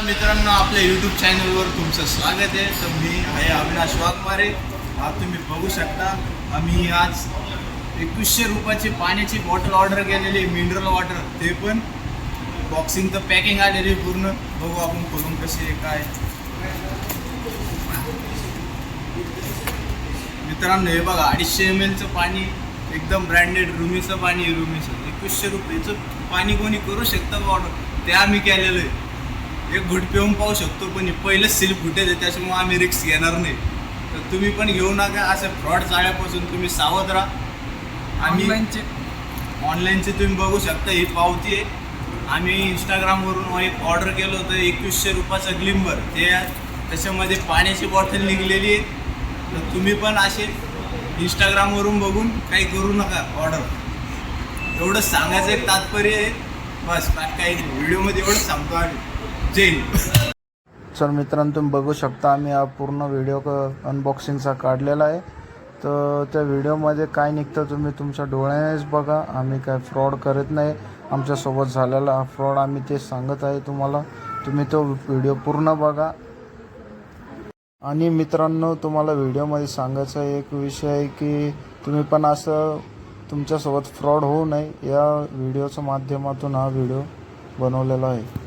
मित्रांनो, आपल्या यूट्यूब चॅनलवर तुमचं स्वागत आहे. तर मी आहे अविनाश वाघमारे. आज तुम्ही बघू शकता, आम्ही आज 2100 रुपयाची पाण्याची बॉटल ऑर्डर केलेली, मिनरल वॉटर, ते पण बॉक्सिंग तर पॅकिंग आलेली पूर्ण. बघू आपण खोलून कशी आहे काय. मित्रांनो हे बघा, 250 ml पाणी, एकदम ब्रँडेड रुमीचं पाणी. रुमीचं 2100 रुपयाचं पाणी कोणी करू शकतं का ऑर्डर? ते आम्ही केलेलं आहे. एक घुट पिऊन पाहू शकतो, पण पहिलंच सील फुटेज आहे, त्याच्यामुळे आम्ही रिस्क घेणार नाही. तर तुम्ही पण घेऊ नका. असे फ्रॉड जाळ्यापासून तुम्ही सावध राहा. आम्ही ऑनलाईनचे तुम्ही बघू शकता, ही पावती आहे. आम्ही इंस्टाग्रामवरून एक ऑर्डर केलं होतं 2100 रुपयाचं ग्लिंबर. त्याच्यामध्ये पाण्याची बॉटल निघलेली आहे. तर तुम्ही पण असे इंस्टाग्रामवरून बघून काही करू नका ऑर्डर. एवढंच सांगायचं एक तात्पर्य आहे, बस. काही व्हिडिओमध्ये एवढंच सांगतो आम्ही. जय हिंद. सर मित्रांनो, तुम्ही बघू शकता, आम्ही हा पूर्ण व्हिडिओ अनबॉक्सिंगचा काढलेला आहे. तर त्या व्हिडिओमध्ये काय निघतं तुम्ही तुमच्या डोळ्यानेच बघा. आम्ही काय फ्रॉड करत नाही. आमच्यासोबत झालेला हा फ्रॉड आम्ही ते सांगत आहे तुम्हाला. तुम्ही तो व्हिडिओ पूर्ण बघा. आणि मित्रांनो, तुम्हाला व्हिडिओमध्ये सांगायचा एक विषय आहे की तुम्ही पण असं तुमच्यासोबत फ्रॉड होऊ नये, या व्हिडिओच्या माध्यमातून हा व्हिडिओ बनवलेला आहे.